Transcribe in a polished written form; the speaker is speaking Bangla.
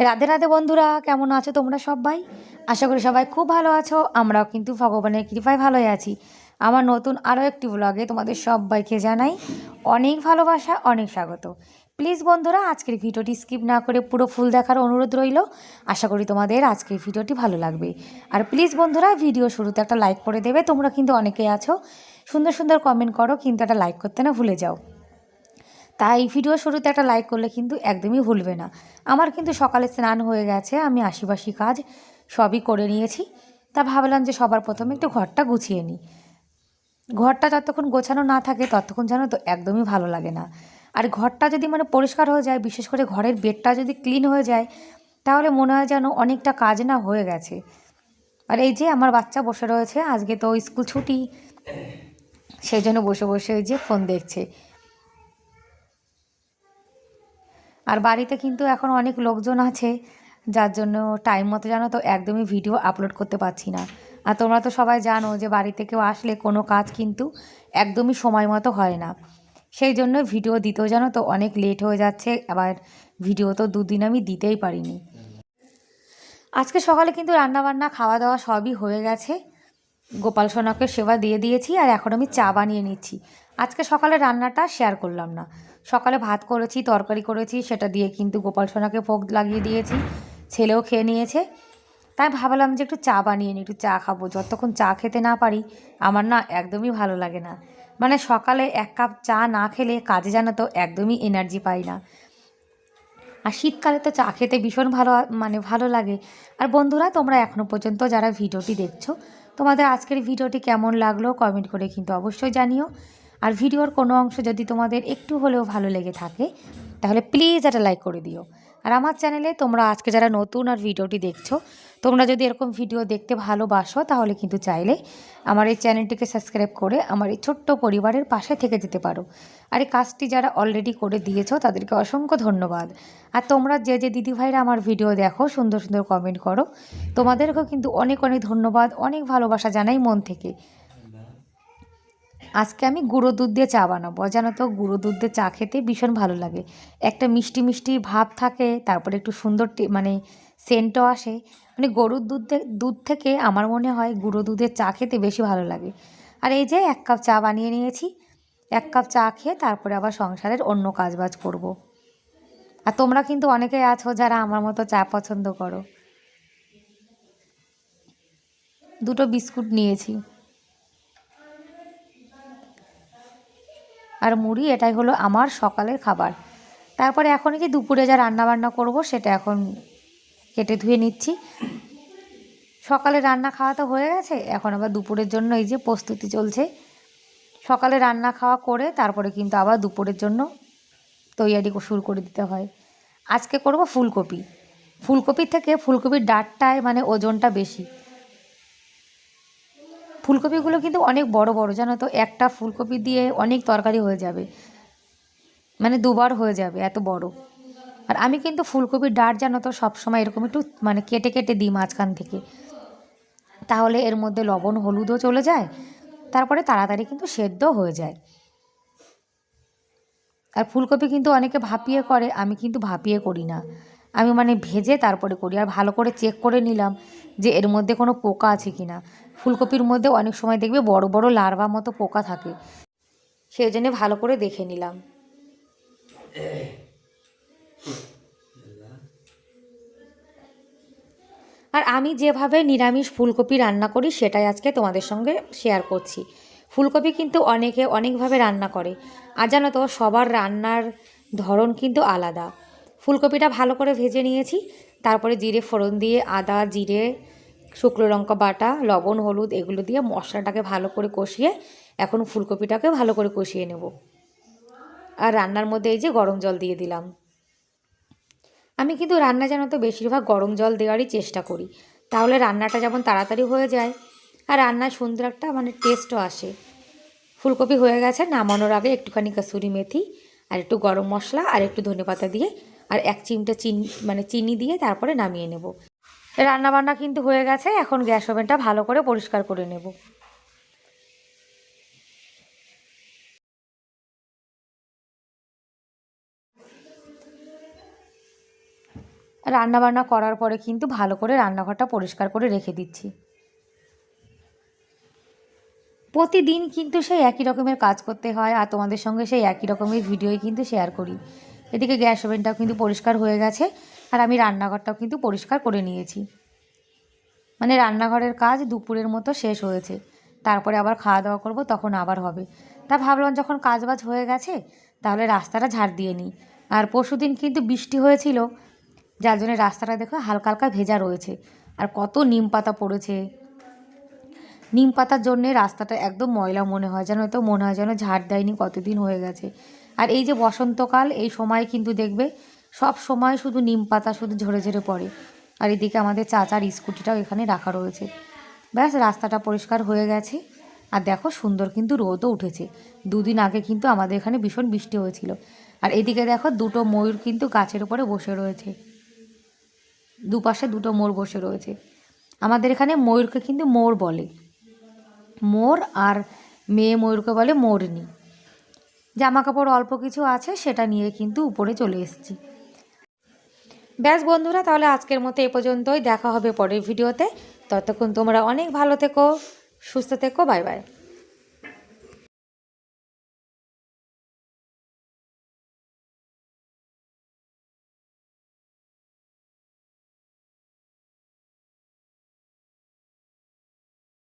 রাধে রাধে বন্ধুরা, কেমন আছো তোমরা সবাই? আশা করি সবাই খুব ভালো আছো। আমরাও কিন্তু ভগবানের কৃপায় ভালোই আছি। আমার নতুন আরও একটি ব্লগে তোমাদের সবাইকে জানাই অনেক ভালোবাসা, অনেক স্বাগত। প্লিজ বন্ধুরা, আজকের ভিডিওটি স্কিপ না করে পুরো ফুল দেখার অনুরোধ রইল। আশা করি তোমাদের আজকের ভিডিওটি ভালো লাগবে। আর প্লিজ বন্ধুরা, ভিডিও শুরুতে একটা লাইক করে দেবে। তোমরা কিন্তু অনেকেই আছো, সুন্দর সুন্দর কমেন্ট করো, কিন্তু একটা লাইক করতে না ভুলে যাও। তাই ভিডিও শুরুতে একটা লাইক করলে কিন্তু একদমই ভুলবে না। আমার কিন্তু সকালে স্নান হয়ে গেছে, আমি আশিবাসি কাজ সবই করে নিয়েছি। তা ভাবলাম যে সবার প্রথমে একটু ঘরটা গুছিয়ে নিই। ঘরটা যতক্ষণ গোছানো না থাকে ততক্ষণ জানো তো একদমই ভালো লাগে না। আর ঘরটা যদি পরিষ্কার হয়ে যায়, বিশেষ করে ঘরের বেডটা যদি ক্লিন হয়ে যায়, তাহলে মনে হয় যেন অনেকটা কাজ না হয়ে গেছে। আর এই যে আমার বাচ্চা বসে রয়েছে, আজকে তো স্কুল ছুটি, সেই জন্য বসে বসে ওই যে ফোন দেখছে। আর বাড়িতে কিন্তু এখন অনেক লোকজন আছে, যার জন্য টাইম মতো জানো তো একদমই ভিডিও আপলোড করতে পারছি না। আর তোমরা তো সবাই জানো যে বাড়িতে কেউ আসলে কোনো কাজ কিন্তু একদমই সময় মতো হয় না। সেই জন্য ভিডিও দিতেও জানো তো অনেক লেট হয়ে যাচ্ছে, আবার ভিডিও তো দুদিন আমি দিতেই পারিনি। আজকে সকালে কিন্তু রান্নাবান্না খাওয়া দাওয়া সবই হয়ে গেছে। গোপাল সোনাকে সেবা দিয়ে দিয়েছি, আর এখন আমি চা বানিয়ে নিচ্ছি। আজকে সকালে রান্নাটা শেয়ার করলাম না। সকালে ভাত করেছি, তরকারি করেছি, সেটা দিয়ে কিন্তু গোপাল সোনাকে ভোগ লাগিয়ে দিয়েছি। ছেলেও খেয়ে নিয়েছে। তাই ভাবলাম যে একটু চা বানিয়ে নিই, একটু চা খাবো। যতক্ষণ চা খেতে না পারি আমার না একদমই ভালো লাগে না। সকালে এক কাপ চা না খেলে কাজে জানো তো একদমই এনার্জি পাই না। আর শীতকালে তো চা খেতে ভীষণ ভালো, ভালো লাগে। আর বন্ধুরা, তোমরা এখনও পর্যন্ত যারা ভিডিওটি দেখছো, তোমাদের আজকের ভিডিওটি কেমন লাগলো কমেন্ট করে কিন্তু অবশ্যই জানিও। আর ভিডিওর কোনো অংশ যদি তোমাদের একটু হলেও ভালো লেগে থাকে, তাহলে প্লিজ একটা লাইক করে দিও। আর আমার চ্যানেলে তোমরা আজকে যারা নতুন আর ভিডিওটি দেখছো, তোমরা যদি এরকম ভিডিও দেখতে ভালোবাসো, তাহলে কিন্তু চাইলে আমার এই চ্যানেলটিকে সাবস্ক্রাইব করে আমার এই ছোট্ট পরিবারের পাশে থেকে যেতে পারো। আর এই কাজটি যারা অলরেডি করে দিয়েছো তাদেরকে অসংখ্য ধন্যবাদ। আর তোমরা যে যে দিদিভাইরা আমার ভিডিও দেখো, সুন্দর সুন্দর কমেন্ট করো, তোমাদেরকেও কিন্তু অনেক অনেক ধন্যবাদ, অনেক ভালোবাসা জানাই মন থেকে। আজকে আমি গুঁড়ো দুধ দিয়ে চা বানাবো। জানো তো গুঁড়ো দুধ দিয়ে চা খেতে ভীষণ ভালো লাগে। একটা মিষ্টি মিষ্টি ভাব থাকে, তারপরে একটু সুন্দর সেন্টও আসে। গরুর দুধ থেকে আমার মনে হয় গুঁড়ো দুধের চা খেতে বেশি ভালো লাগে। আর এই যে 1 কাপ চা বানিয়ে নিয়েছি। 1 কাপ চা খেয়ে তারপরে আবার সংসারের অন্য কাজবাজ করব। আর তোমরা কিন্তু অনেকেই আছো যারা আমার মতো চা পছন্দ করো। দুটো বিস্কুট নিয়েছি আর মুড়ি, এটাই হলো আমার সকালের খাবার। তারপরে এখন কি দুপুরে যা রান্নাবান্না করব সেটা এখন কেটে ধুয়ে নিচ্ছি। সকালে রান্না খাওয়া তো হয়ে গেছে, এখন আবার দুপুরের জন্য এই যে প্রস্তুতি চলছে। সকালে রান্না খাওয়া করে তারপরে কিন্তু আবার দুপুরের জন্য তৈয়ারি শুরু করে দিতে হয়। আজকে করব ফুলকপি। ফুলকপির থেকে ফুলকপির ডাঁটটায় ওজনটা বেশি। ফুলকপিগুলো কিন্তু অনেক বড় বড়, জানো তো একটা ফুলকপি দিয়ে অনেক তরকারি হয়ে যাবে, দুবার হয়ে যাবে, এত বড়। আর আমি কিন্তু ফুলকপির ডাঁট জানো তো সবসময় এরকম একটু কেটে কেটে দিই মাঝখান থেকে, তাহলে এর মধ্যে লবণ হলুদও চলে যায়, তারপরে তাড়াতাড়ি কিন্তু সেদ্ধ হয়ে যায়। আর ফুলকপি কিন্তু অনেকে ভাপিয়ে করে, আমি কিন্তু ভাপিয়ে করি না। আমি ভেজে তারপরে করি। আর ভালো করে চেক করে নিলাম যে এর মধ্যে কোনো পোকা আছে কি না। ফুলকপির মধ্যে অনেক সময় দেখবে বড় বড় লার্ভা মতো পোকা থাকে, সেই জন্য ভালো করে দেখে নিলাম। আর আমি যেভাবে নিরামিষ ফুলকপি রান্না করি সেটাই আজকে তোমাদের সঙ্গে শেয়ার করছি। ফুলকপি কিন্তু অনেকে অনেকভাবে রান্না করে, আর জানো তো সবার রান্নার ধরন কিন্তু আলাদা। ফুলকপিটা ভালো করে ভেজে নিয়েছি, তারপরে জিরে ফোড়ন দিয়ে আদা জিরে শুকনো লঙ্কা বাটা লবণ হলুদ এগুলো দিয়ে মশলাটাকে ভালো করে কষিয়ে এখন ফুলকপিটাকে ভালো করে কষিয়ে নেব। আর রান্নার মধ্যে এই যে গরম জল দিয়ে দিলাম। আমি কিন্তু রান্না জানো তো বেশিরভাগ গরম জল দেওয়ারই চেষ্টা করি, তাহলে রান্নাটা যেমন তাড়াতাড়ি হয়ে যায় আর রান্নার সুন্দর একটা টেস্টও আসে। ফুলকপি হয়ে গেছে, নামানোর আগে একটুখানি কসুরি মেথি আর একটু গরম মশলা আর একটু ধনেপাতা দিয়ে আর 1 চিমটা চিনি চিনি দিয়ে তারপরে নামিয়ে নেব। রান্নাবান্না কিন্তু হয়ে গেছে, এখন গ্যাস ওভেনটা ভালো করে পরিষ্কার করে নেব। রান্নাবান্না করার পরে কিন্তু ভালো করে রান্নাঘরটা পরিষ্কার করে রেখে দিচ্ছি। প্রতিদিন কিন্তু সেই একই রকমের কাজ করতে হয়, আর তোমাদের সঙ্গে সেই একই রকমের ভিডিওই কিন্তু শেয়ার করি। এদিকে গ্যাস ওভেনটাও কিন্তু পরিষ্কার হয়ে গেছে, আর আমি রান্নাঘরটাও কিন্তু পরিষ্কার করে নিয়েছি। মানে রান্নাঘরের কাজ দুপুরের মতো শেষ হয়েছে, তারপরে আবার খাওয়া দাওয়া করব, তখন আবার হবে। তা ভাবলাম যখন কাজবাজ হয়ে গেছে তাহলে রাস্তাটা ঝাড় দিয়ে নিই। আর পরশুদিন কিন্তু বৃষ্টি হয়েছিল, যার জন্য রাস্তাটা দেখো হালকা হালকা ভেজা রয়েছে, আর কত নিম পাতা পড়েছে। নিম পাতার জন্যে রাস্তাটা একদম ময়লা মনে হয়, যেন তো মনে হয় যেন ঝাড় দেয়নি, কতদিন হয়ে গেছে। আর এই যে বসন্তকাল, এই সময় কিন্তু দেখবে সব সময় শুধু নিম পাতা শুধু ঝরে ঝরে পড়ে। আর এদিকে আমাদের চাচার স্কুটিটাও এখানে রাখা রয়েছে। ব্যাস রাস্তাটা পরিষ্কার হয়ে গেছে। আর দেখো সুন্দর কিন্তু রোদও উঠেছে। দুদিন আগে কিন্তু আমাদের এখানে ভীষণ বৃষ্টি হয়েছিল। আর এদিকে দেখো দুটো ময়ূর কিন্তু গাছের উপরে বসে রয়েছে, দুপাশে দুটো মোর বসে রয়েছে। আমাদের এখানে ময়ূরকে কিন্তু মোর বলে, মোর, আর মেয়ে ময়ূরকে বলে মোরনি। জামা কাপড় অল্প কিছু আছে, সেটা নিয়ে কিন্তু উপরে চলে এসেছি। ব্যাস বন্ধুরা, তাহলে আজকের মতো এ পর্যন্তই। দেখা হবে পরের ভিডিওতে। ততক্ষণ তোমরা অনেক ভালো থেকো, সুস্থ থেকো। Bye bye.